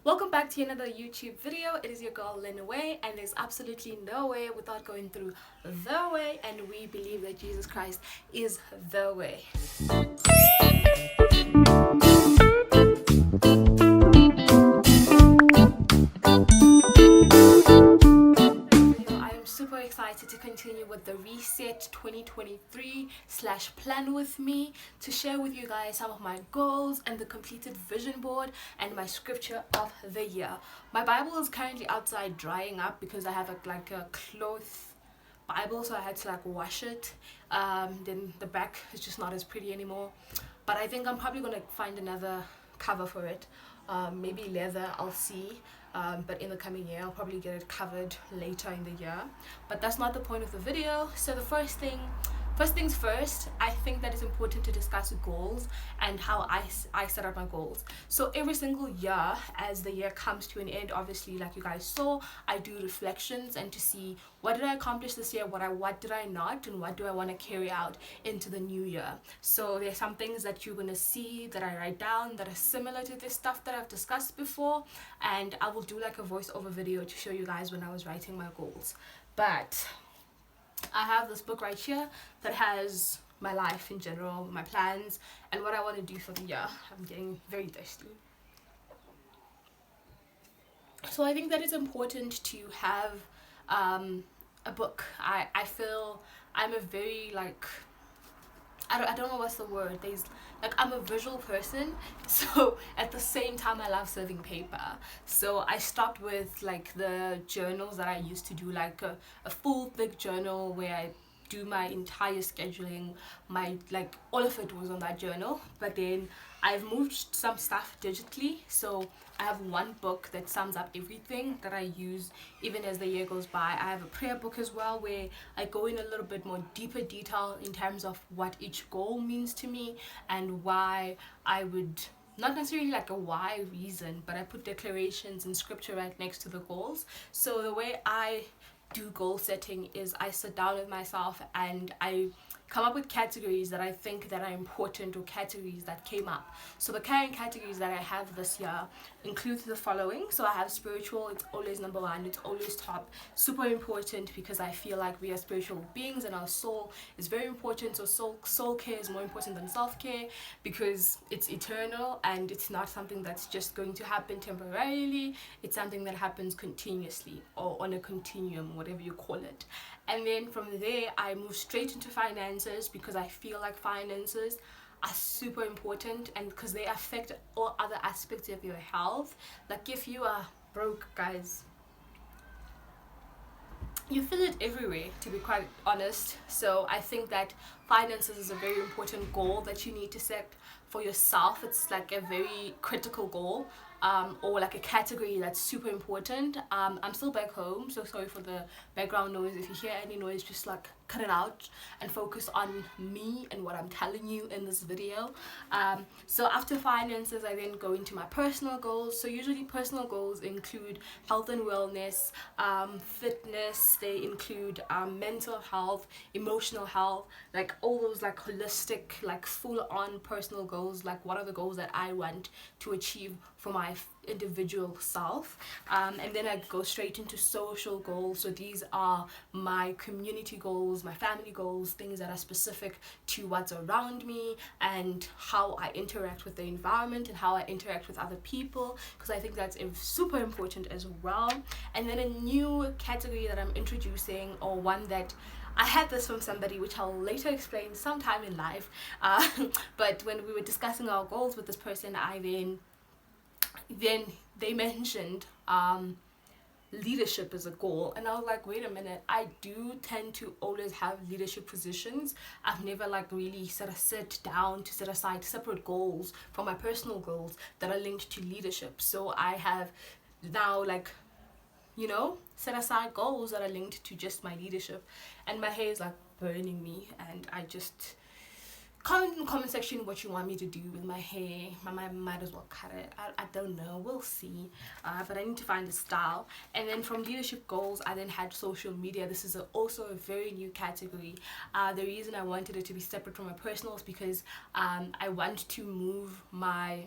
Welcome back to another YouTube video. It is your girl Lynn Way, and there's absolutely no way without going through the way, and we believe that Jesus Christ is the way. I am super excited to continue with the Reset 2023 / Plan With Me to share with you guys some of my goals and the completed vision board and my scripture of the year. My Bible is currently outside drying up because I have a cloth Bible, so I had to wash it. Then the back is just not as pretty anymore, but I think I'm probably gonna find another cover for it. Maybe leather, I'll see. But in the coming year I'll probably get it covered later in the year, but that's not the point of the video. So the first things first, I think that it's important to discuss goals and how I set up my goals. So every single year, as the year comes to an end, obviously, like you guys saw, I do reflections and to see what did I accomplish this year, what did I not, and what do I want to carry out into the new year. So there's some things that you're gonna see that I write down that are similar to this stuff that I've discussed before, and I will do like a voiceover video to show you guys when I was writing my goals. But I have this book right here that has my life in general, my plans, and what I want to do for the year. I'm getting very thirsty. So I think that it's important to have a book. I feel I'm a very I don't know what's the word. I'm a visual person, so at the same time I love serving paper. So I stopped with the journals that I used to do, a full thick journal where I do my entire scheduling. My all of it was on that journal, but then I've moved some stuff digitally, so I have one book that sums up everything that I use even as the year goes by. I have a prayer book as well where I go in a little bit more deeper detail in terms of what each goal means to me and why I would, not necessarily a why reason, but I put declarations and scripture right next to the goals. So the way I do goal setting is I sit down with myself and I come up with categories that I think that are important, or categories that came up. So the current categories that I have this year include the following. So I have spiritual, it's always number one, it's always top, super important because I feel like we are spiritual beings and our soul is very important. So soul care is more important than self-care because it's eternal and it's not something that's just going to happen temporarily. It's something that happens continuously or on a continuum, whatever you call it. And then from there I move straight into finances because I feel like finances are super important, and because they affect all other aspects of your health. Like if you are broke, guys, you feel it everywhere, to be quite honest. So I think that finances is a very important goal that you need to set for yourself. It's a very critical goal, or a category that's super important. I'm still back home, so sorry for the background noise. If you hear any noise, just cut it out and focus on me and what I'm telling you in this video. So after finances, I then go into my personal goals. So usually personal goals include health and wellness, fitness. They include mental health, emotional health, all those holistic, full-on personal goals. What are the goals that I want to achieve for my individual self. And then I go straight into social goals. So these are my community goals, my family goals, things that are specific to what's around me and how I interact with the environment and how I interact with other people, because I think that's super important as well. And then a new category that I'm introducing, or one that I had this from somebody, which I'll later explain sometime in life. But when we were discussing our goals with this person, then they mentioned leadership as a goal, and I was like, wait a minute, I do tend to always have leadership positions. I've never really sit down to set aside separate goals from my personal goals that are linked to leadership. So I have now set aside goals that are linked to just my leadership, and my hair is burning me, and I just comment in the comment section what you want me to do with my hair. I might as well cut it. I don't know, we'll see. But I need to find a style. And then from leadership goals, I then had social media. This is also a very new category. The reason I wanted it to be separate from my personals because I want to move my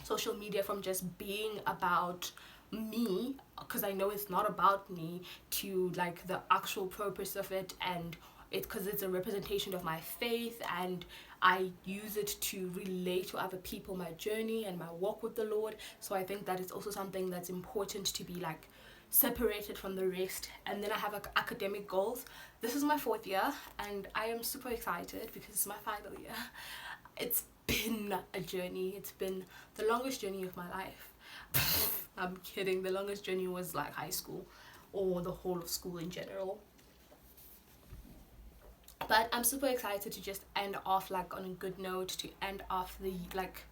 social media from just being about me, because I know it's not about me, to like the actual purpose of it, and it because it's a representation of my faith, and I use it to relate to other people, my journey and my walk with the Lord. So I think that it's also something that's important to be like separated from the rest. And then I have like academic goals. This is my 4th year and I am super excited because it's my final year. It's been a journey. It's been the longest journey of my life. I'm kidding. The longest journey was like high school or the whole of school in general. But I'm super excited to just end off like on a good note, to end off the like,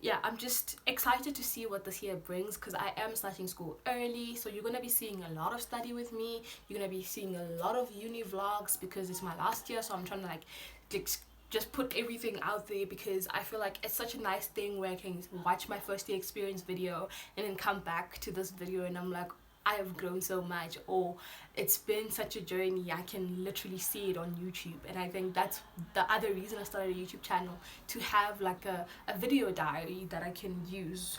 yeah, I'm just excited to see what this year brings, because I am starting school early. So you're going to be seeing a lot of study with me. You're going to be seeing a lot of uni vlogs because it's my last year. So I'm trying to like just put everything out there, because I feel like it's such a nice thing where I can watch my first year experience video and then come back to this video and I'm like, I have grown so much, or it's been such a journey. I can literally see it on YouTube. And I think that's the other reason I started a YouTube channel, to have like a video diary that I can use,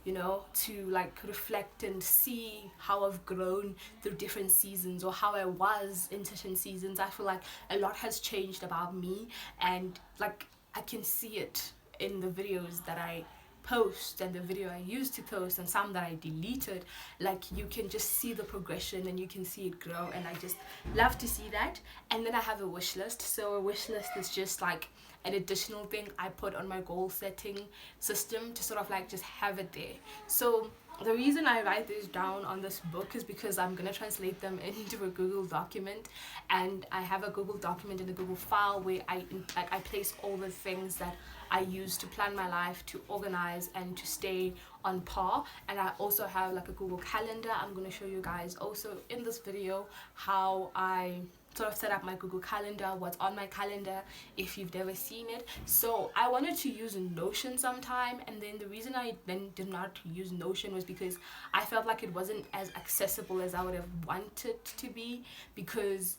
you know, to like reflect and see how I've grown through different seasons, or how I was in certain seasons. I feel like a lot has changed about me, and like I can see it in the videos that I post and the video I used to post and some that I deleted. Like you can just see the progression and you can see it grow, and I just love to see that. And then I have a wish list. So a wish list is just like an additional thing I put on my goal setting system to sort of like just have it there. So the reason I write these down on this book is because I'm gonna translate them into a Google document, and I have a Google document in a Google file where I place all the things that I use to plan my life, to organize and to stay on par. And I also have like a Google calendar. I'm going to show you guys also in this video how I sort of set up my Google calendar, what's on my calendar, if you've never seen it. So I wanted to use Notion sometime, and then the reason I then did not use Notion was because I felt like it wasn't as accessible as I would have wanted to be, because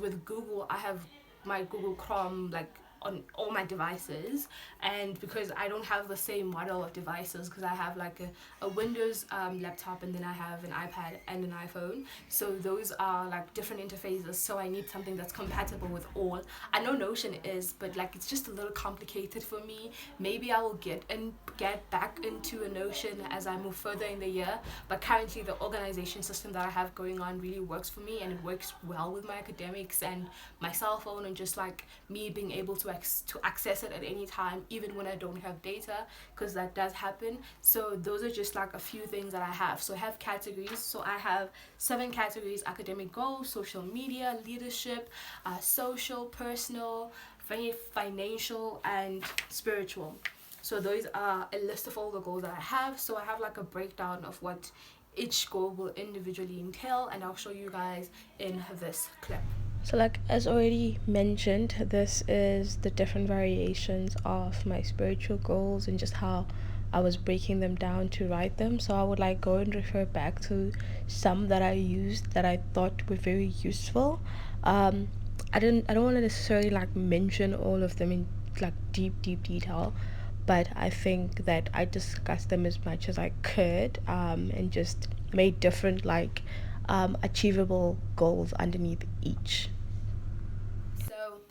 with Google I have my Google Chrome like on all my devices, and because I don't have the same model of devices, because I have like a Windows laptop, and then I have an iPad and an iPhone, so those are like different interfaces, so I need something that's compatible with all. I know Notion is, but like it's just a little complicated for me. Maybe I will get back into a Notion as I move further in the year, but currently the organization system that I have going on really works for me, and it works well with my academics and my cell phone, and just like me being able to access it at any time, even when I don't have data, because that does happen. So those are just like a few things that I have. So I have categories. So I have 7 categories: academic goals, social media, leadership, social, personal, financial, and spiritual. So those are a list of all the goals that I have. So I have like a breakdown of what each goal will individually entail, and I'll show you guys in this clip. So like as already mentioned, this is the different variations of my spiritual goals and just how I was breaking them down to write them. So I would like go and refer back to some that I used that I thought were very useful. I don't want to necessarily like mention all of them in like deep detail, but I think that I discussed them as much as I could, and just made different like achievable goals underneath each. So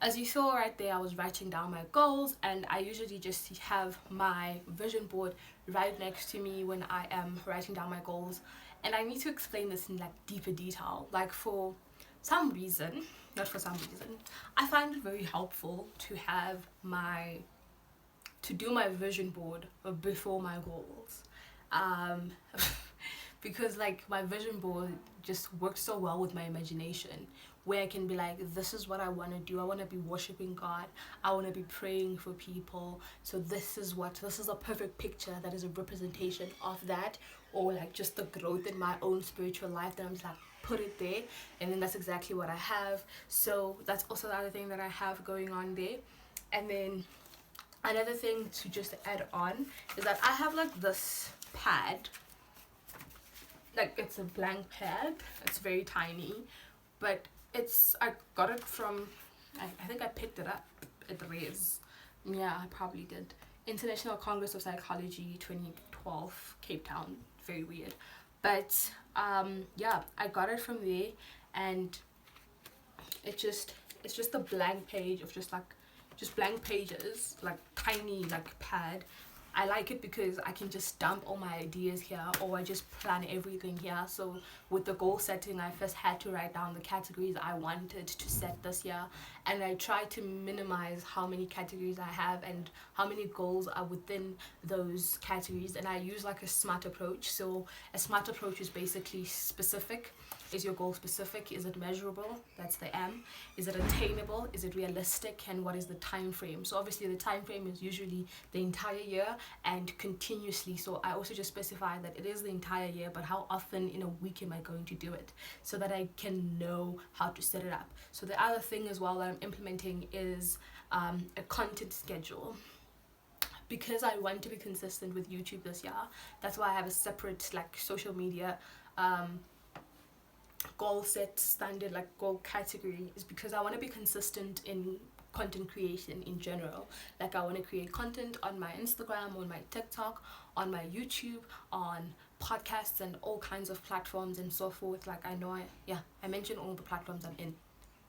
as you saw right there, I was writing down my goals, and I usually just have my vision board right next to me when I am writing down my goals. And I need to explain this in like deeper detail. Like for some reason, not for some reason, I find it very helpful to have to do my vision board before my goals. Because like my vision board just works so well with my imagination, where I can be like, this is what I want to do. I want to be worshiping God. I want to be praying for people. So this is a perfect picture that is a representation of that, or like just the growth in my own spiritual life, that I'm just like, put it there, and then that's exactly what I have. So that's also the other thing that I have going on there. And then another thing to just add on is that I have like this pad, like it's a blank pad. It's very tiny, but I got it from, I think I picked it up at Reyes. Yeah, I probably did. International Congress of Psychology 2012, Cape Town. Very weird. But yeah, I got it from there, and it's just a blank page of just blank pages, like tiny like pad. I like it because I can just dump all my ideas here, or I just plan everything here. So with the goal setting, I first had to write down the categories I wanted to set this year, and I try to minimize how many categories I have and how many goals are within those categories. And I use like a SMART approach. So a SMART approach is basically specific. Is your goal specific? Is it measurable? That's the M. Is it attainable? Is it realistic? And what is the time frame? So obviously the time frame is usually the entire year and continuously. So I also just specify that it is the entire year, but how often in a week am I going to do it, so that I can know how to set it up. So the other thing as well that I'm implementing is a content schedule. Because I want to be consistent with YouTube this year, that's why I have a separate like social media goal set standard, like goal category, is because I want to be consistent in content creation in general. Like I want to create content on my Instagram, on my TikTok, on my YouTube, on podcasts and all kinds of platforms and so forth. Like I mentioned all the platforms I'm in,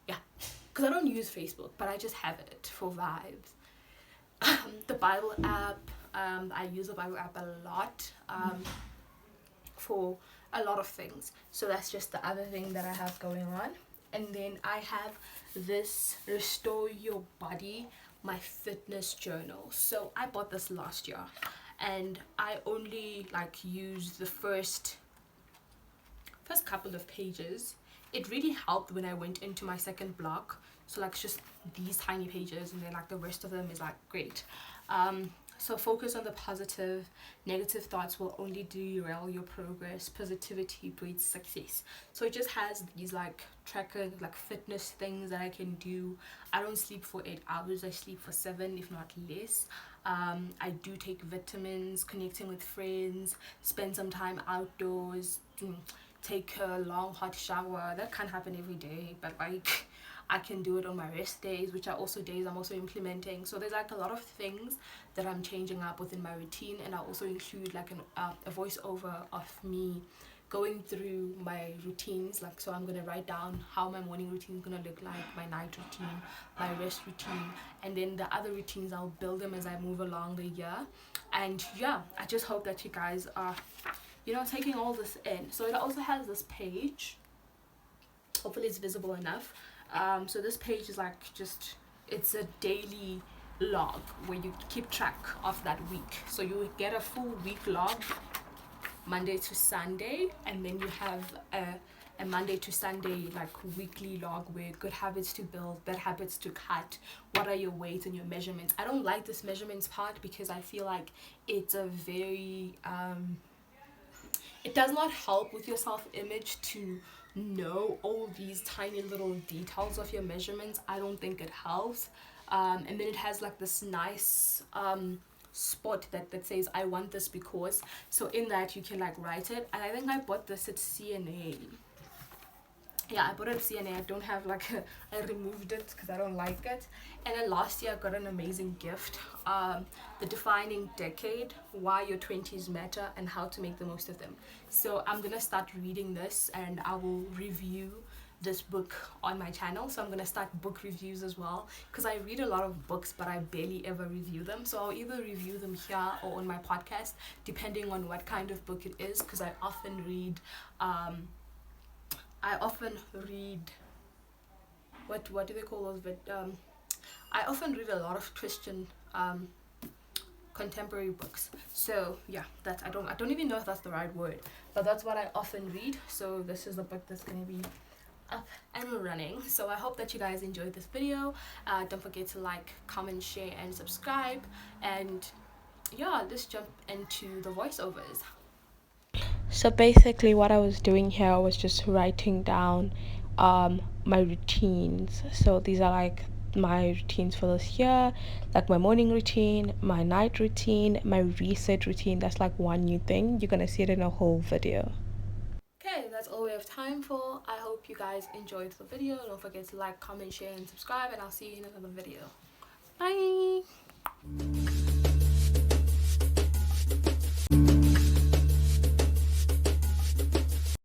because I don't use Facebook, but I just have it for vibes. The Bible app, I use the Bible app a lot for a lot of things. So that's just the other thing that I have going on. And then I have this Restore Your Body, my fitness journal. So I bought this last year, and I only like used the first couple of pages. It really helped when I went into my second block. So like just these tiny pages, and then like the rest of them is like great. So focus on the positive. Negative thoughts will only derail your progress. Positivity breeds success. So it just has these like tracker, like fitness things that I can do. I don't sleep for 8 hours. I sleep for 7, if not less. I do take vitamins, connecting with friends, spend some time outdoors, take a long hot shower. That can't happen every day, but like I can do it on my rest days, which are also days I'm also implementing. So there's like a lot of things that I'm changing up within my routine, and I also include like a voiceover of me going through my routines. Like, so I'm gonna write down how my morning routine is gonna look like, my night routine, my rest routine, and then the other routines I'll build them as I move along the year. And yeah, I just hope that you guys are, taking all this in. So it also has this page. Hopefully it's visible enough. So this page is like it's a daily log where you keep track of that week. So you get a full week log, Monday to Sunday, and then you have a Monday to Sunday like weekly log where good habits to build, bad habits to cut, what are your weights and your measurements. I don't like this measurements part because I feel like it's a very it does not help with your self-image to know all these tiny little details of your measurements. I don't think it helps. And then it has like this nice spot that says I want this because. So in that you can like write it. And I think I bought this at CNA. I bought it at CNA. I don't have like I removed it because I don't like it. And then last year I got an amazing gift, The Defining Decade, Why Your 20s Matter and How to Make the Most of Them. So I'm gonna start reading this, and I will review this book on my channel. So I'm gonna start book reviews as well, because I read a lot of books but I barely ever review them. So I'll either review them here or on my podcast, depending on what kind of book it is, because I often read what do they call those? But I often read a lot of Christian contemporary books. So yeah, that I don't even know if that's the right word, but that's what I often read. So this is the book that's gonna be up and running. So I hope that you guys enjoyed this video. Don't forget to like, comment, share, and subscribe. And yeah, let's jump into the voiceovers. So basically what I was doing here was just writing down my routines. So these are like my routines for this year, like my morning routine, my night routine, my reset routine. That's like one new thing. You're gonna see it in a whole video. Okay, that's all we have time for. I hope you guys enjoyed the video. Don't forget to like, comment, share, and subscribe, and I'll see you in another video. Bye.